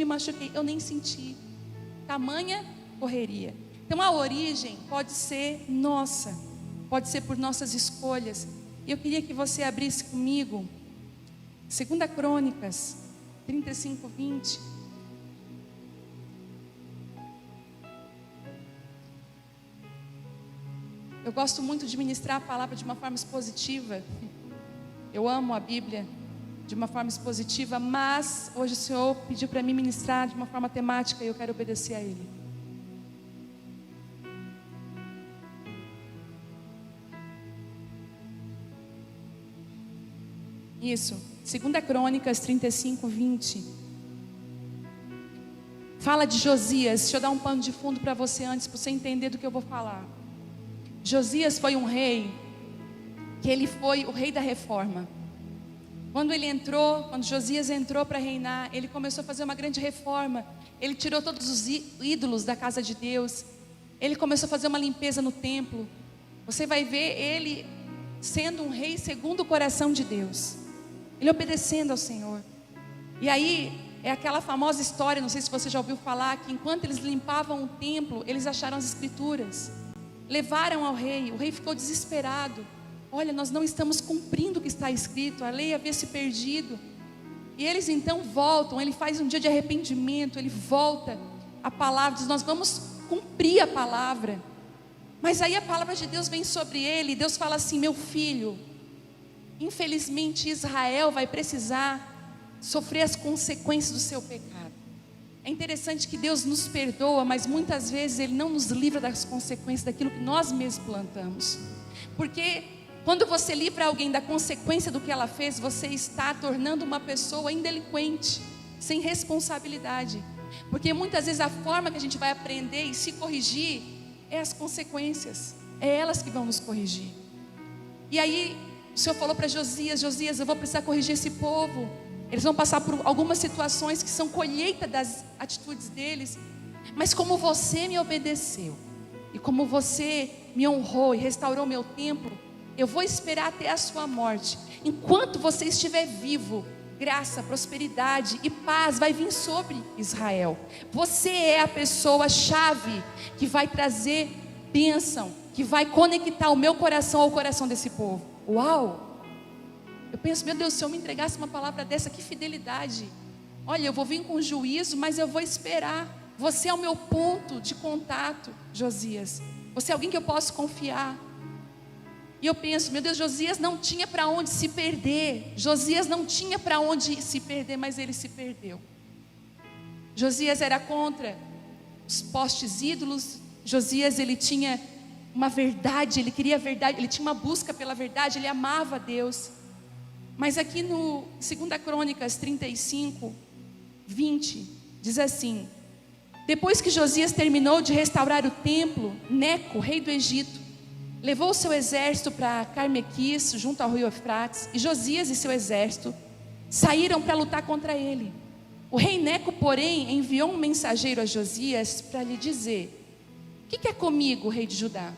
me machuquei, eu nem senti. Tamanha correria. Então a origem pode ser nossa, pode ser por nossas escolhas. E eu queria que você abrisse comigo 2 Crônicas 35:20. Eu gosto muito de ministrar a palavra de uma forma expositiva. Eu amo a Bíblia de uma forma expositiva, mas hoje o Senhor pediu para mim ministrar de uma forma temática e eu quero obedecer a Ele. Isso, 2 Crônicas 35:20. Fala de Josias. Deixa eu dar um pano de fundo para você antes, para você entender do que eu vou falar. Josias foi um rei, que ele foi o rei da reforma. Quando Josias entrou para reinar, ele começou a fazer uma grande reforma. Ele tirou todos os ídolos da casa de Deus. Ele começou a fazer uma limpeza no templo. Você vai ver ele sendo um rei segundo o coração de Deus. Ele obedecendo ao Senhor. E aí, é aquela famosa história, não sei se você já ouviu falar, que enquanto eles limpavam o templo, eles acharam as escrituras. Levaram ao rei, o rei ficou desesperado. Olha, nós não estamos cumprindo o que está escrito, a lei havia se perdido. E eles então voltam, ele faz um dia de arrependimento, ele volta a palavra, diz, nós vamos cumprir a palavra. Mas aí a palavra de Deus vem sobre ele, e Deus fala assim, meu filho, infelizmente Israel vai precisar sofrer as consequências do seu pecado. É interessante que Deus nos perdoa, mas muitas vezes Ele não nos livra das consequências daquilo que nós mesmos plantamos. Porque quando você livra alguém da consequência do que ela fez, você está tornando uma pessoa indelinquente, sem responsabilidade. Porque muitas vezes a forma que a gente vai aprender e se corrigir é as consequências, é elas que vão nos corrigir. E aí o Senhor falou para Josias, eu vou precisar corrigir esse povo. Eles vão passar por algumas situações que são colheita das atitudes deles. Mas como você me obedeceu, e como você me honrou e restaurou meu templo, eu vou esperar até a sua morte. Enquanto você estiver vivo, graça, prosperidade e paz vai vir sobre Israel. Você é a pessoa-chave que vai trazer bênção, que vai conectar o meu coração ao coração desse povo. Uau! Eu penso, meu Deus, se eu me entregasse uma palavra dessa, que fidelidade. Olha, eu vou vir com juízo, mas eu vou esperar. Você é o meu ponto de contato, Josias. Você é alguém que eu posso confiar. E eu penso, meu Deus, Josias não tinha para onde se perder. Josias não tinha para onde se perder, mas ele se perdeu. Josias era contra os postes ídolos. Josias, ele tinha uma verdade, ele queria a verdade, ele tinha uma busca pela verdade, ele amava a Deus. Mas aqui no 2 Crônicas 35:20, diz assim: depois que Josias terminou de restaurar o templo, Neco, rei do Egito, levou o seu exército para Carmequis, junto ao rio Eufrates, e Josias e seu exército saíram para lutar contra ele. O rei Neco, porém, enviou um mensageiro a Josias para lhe dizer: o que é comigo, rei de Judá?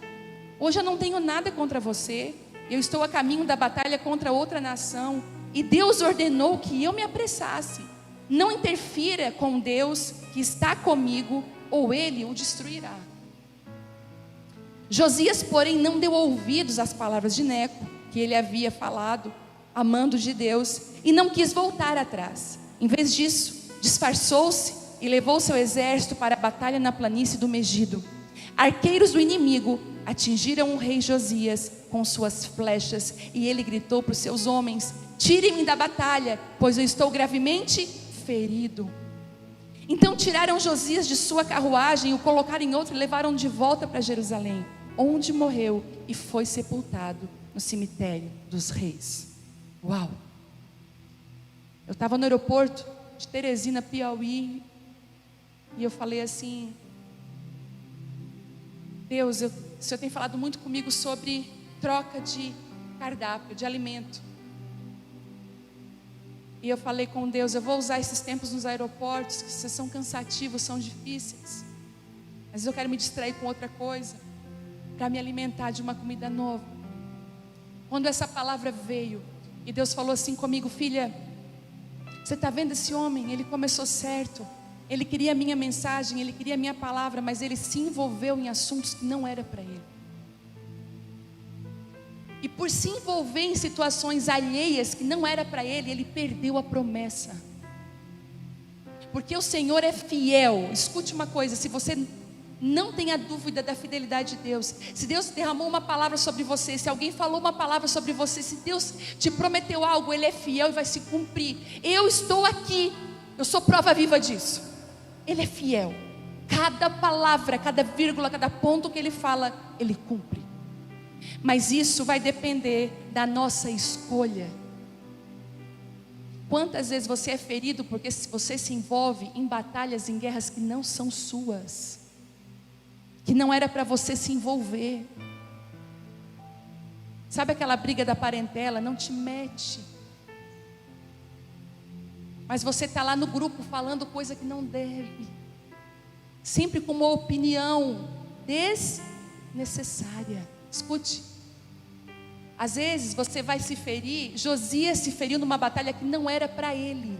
Hoje eu não tenho nada contra você. Eu estou a caminho da batalha contra outra nação, e Deus ordenou que eu me apressasse. Não interfira com Deus que está comigo, ou Ele o destruirá. Josias, porém, não deu ouvidos às palavras de Neco, que ele havia falado, amando de Deus, e não quis voltar atrás. Em vez disso, disfarçou-se e levou seu exército para a batalha na planície do Megido. Arqueiros do inimigo atingiram o rei Josias com suas flechas, e ele gritou para os seus homens: tirem-me da batalha, pois eu estou gravemente ferido. Então tiraram Josias de sua carruagem, o colocaram em outra e levaram de volta para Jerusalém, onde morreu e foi sepultado no cemitério dos reis. Uau! Eu estava no aeroporto de Teresina, Piauí, e eu falei assim: Deus, o Senhor tem falado muito comigo sobre troca de cardápio, de alimento. E eu falei com Deus: eu vou usar esses tempos nos aeroportos, que são cansativos, são difíceis, mas eu quero me distrair com outra coisa, para me alimentar de uma comida nova. Quando essa palavra veio, e Deus falou assim comigo: filha, você está vendo esse homem? Ele começou certo, Ele queria a minha mensagem, ele queria a minha palavra, mas ele se envolveu em assuntos que não era para ele. E por se envolver em situações alheias que não era para ele, ele perdeu a promessa. Porque o Senhor é fiel. Escute uma coisa, se você não tem a dúvida da fidelidade de Deus, se Deus derramou uma palavra sobre você, se alguém falou uma palavra sobre você, se Deus te prometeu algo, Ele é fiel e vai se cumprir. Eu estou aqui, eu sou prova viva disso. Ele é fiel. Cada palavra, cada vírgula, cada ponto que Ele fala, Ele cumpre. Mas isso vai depender da nossa escolha. Quantas vezes você é ferido porque você se envolve em batalhas, em guerras que não são suas, que não era para você se envolver? Sabe aquela briga da parentela? Não te mete. Mas você está lá no grupo falando coisa que não deve, sempre com uma opinião desnecessária. Escute, às vezes você vai se ferir. Josias se feriu numa batalha que não era para ele.